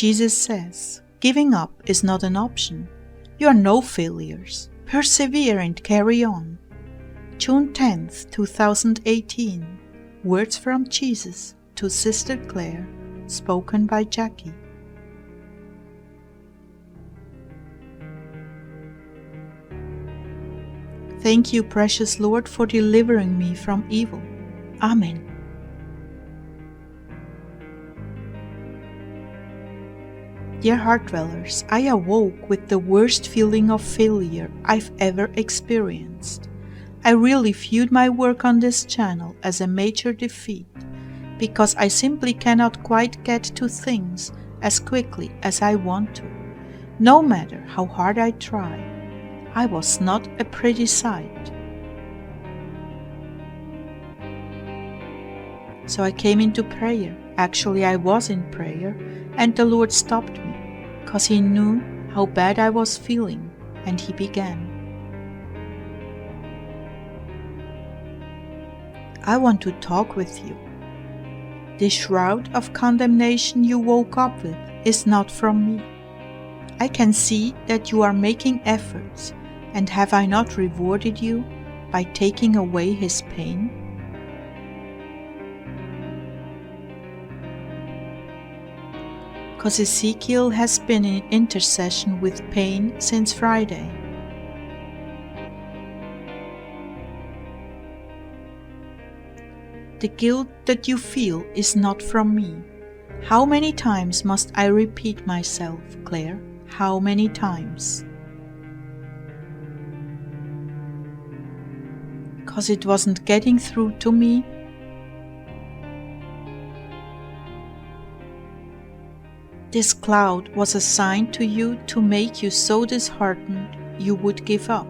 Jesus says, giving up is not an option. You are no failures. Persevere and carry on. June 10th, 2018. Words from Jesus to Sister Clare, spoken by Jackie. Thank you, precious Lord, for delivering me from evil. Amen. Dear Heartdwellers, I awoke with the worst feeling of failure I've ever experienced. I really viewed my work on this channel as a major defeat, because I simply cannot quite get to things as quickly as I want to. No matter how hard I try, I was not a pretty sight. So I came into prayer. Actually, I was in prayer, and the Lord stopped me, because He knew how bad I was feeling, and He began. I want to talk with you. The shroud of condemnation you woke up with is not from me. I can see that you are making efforts, and have I not rewarded you by taking away his pain? Because Ezekiel has been in intercession with pain since Friday. The guilt that you feel is not from me. How many times must I repeat myself, Clare? How many times? Because it wasn't getting through to me? This cloud was assigned to you to make you so disheartened you would give up.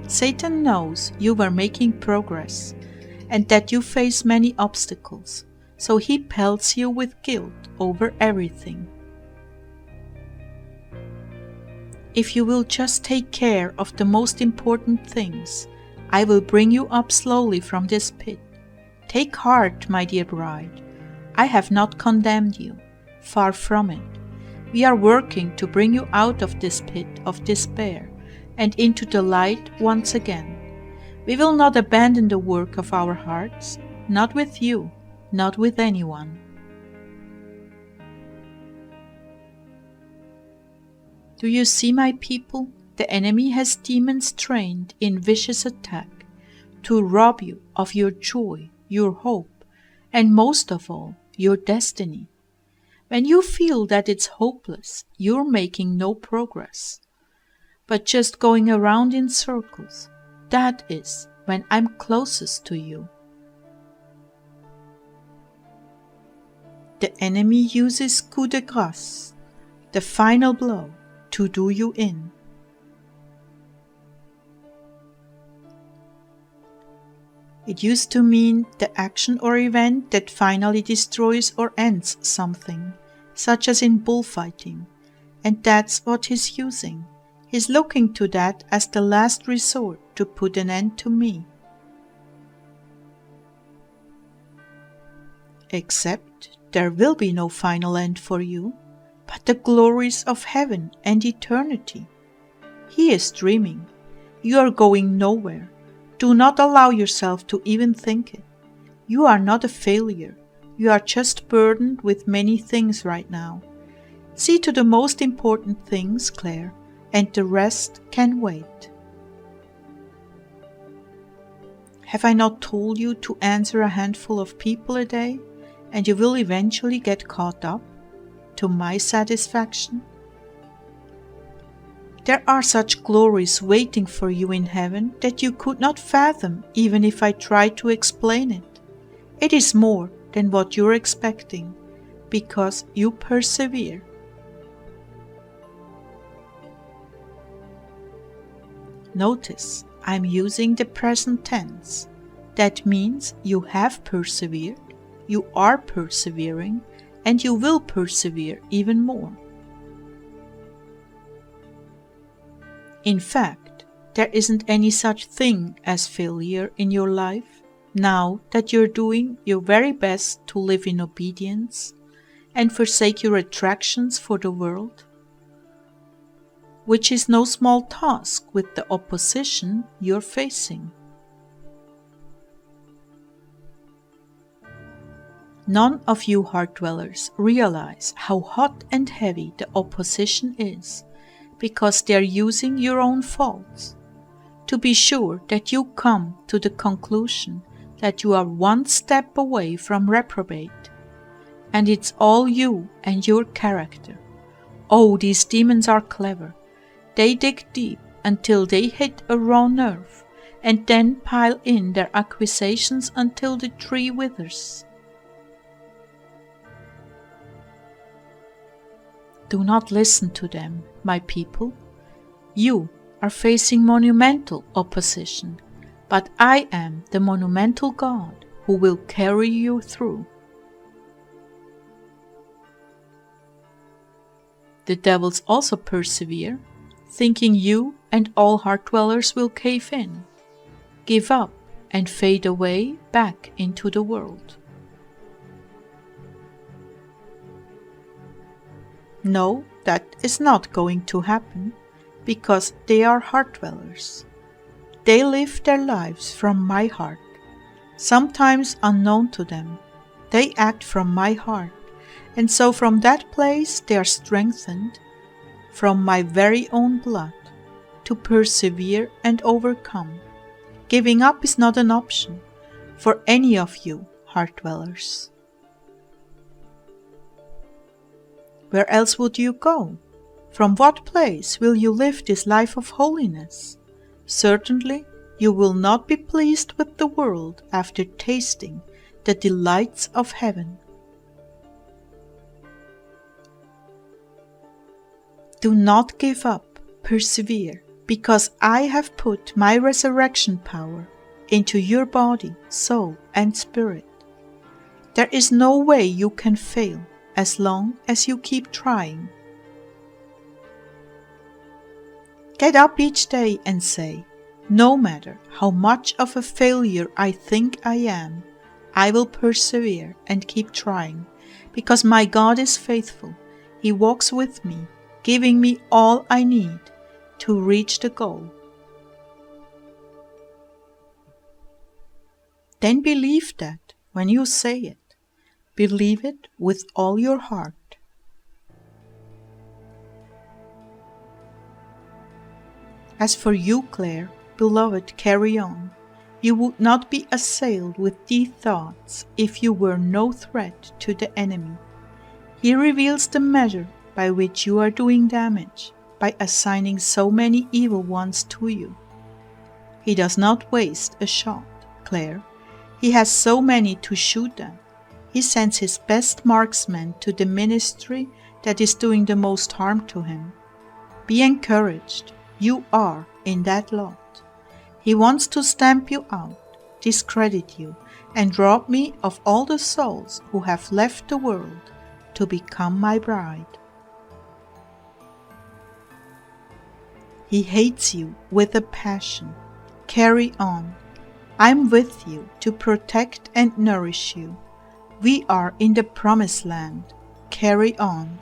Satan knows you were making progress and that you face many obstacles, so he pelts you with guilt over everything. If you will just take care of the most important things, I will bring you up slowly from this pit. Take heart, my dear bride. I have not condemned you. Far from it. We are working to bring you out of this pit of despair and into the light once again. We will not abandon the work of our hearts, not with you, not with anyone. Do you see, my people? The enemy has demons trained in vicious attack to rob you of your joy, your hope, and most of all, your destiny. When you feel that it's hopeless, you're making no progress, but just going around in circles. That is when I'm closest to you. The enemy uses coup de grâce, the final blow, to do you in. It used to mean the action or event that finally destroys or ends something, such as in bullfighting, and that's what he's using. He's looking to that as the last resort to put an end to me. Except there will be no final end for you, but the glories of heaven and eternity. He is dreaming. You are going nowhere. Do not allow yourself to even think it. You are not a failure. You are just burdened with many things right now. See to the most important things, Clare, and the rest can wait. Have I not told you to answer a handful of people a day, and you will eventually get caught up, to my satisfaction? There are such glories waiting for you in heaven that you could not fathom even if I tried to explain it. It is more than what you're expecting, because you persevere. Notice, I'm using the present tense. That means you have persevered, you are persevering, and you will persevere even more. In fact, there isn't any such thing as failure in your life now that you're doing your very best to live in obedience. and forsake your attractions for the world? Which is no small task with the opposition you're facing. None of you Heartdwellers realize how hot and heavy the opposition is, because they're using your own faults. To be sure that you come to the conclusion that you are one step away from reprobate, and it's all you and your character. Oh, these demons are clever. They dig deep until they hit a raw nerve, and then pile in their accusations until the tree withers. Do not listen to them, my people. You are facing monumental opposition, but I am the monumental God who will carry you through. The devils also persevere, thinking you and all Heartdwellers will cave in, give up, and fade away back into the world. No, that is not going to happen, because they are Heartdwellers. They live their lives from my heart, sometimes unknown to them. They act from my heart, and so from that place they are strengthened, from my very own blood, to persevere and overcome. Giving up is not an option for any of you Heartdwellers. Where else would you go? From what place will you live this life of holiness? Certainly, you will not be pleased with the world after tasting the delights of heaven. Do not give up, persevere, because I have put my resurrection power into your body, soul, and spirit. There is no way you can fail as long as you keep trying. Get up each day and say, no matter how much of a failure I think I am, I will persevere and keep trying, because my God is faithful. He walks with me, giving me all I need to reach the goal. Then believe that when you say it. Believe it with all your heart. As for you, Clare, beloved, carry on. You would not be assailed with these thoughts if you were no threat to the enemy. He reveals the measure by which you are doing damage, by assigning so many evil ones to you. He does not waste a shot, Clare. He has so many to shoot at. He sends his best marksmen to the ministry that is doing the most harm to him. Be encouraged. You are in that lot. He wants to stamp you out, discredit you, and rob me of all the souls who have left the world to become my bride. He hates you with a passion. Carry on. I'm with you to protect and nourish you. We are in the promised land. Carry on.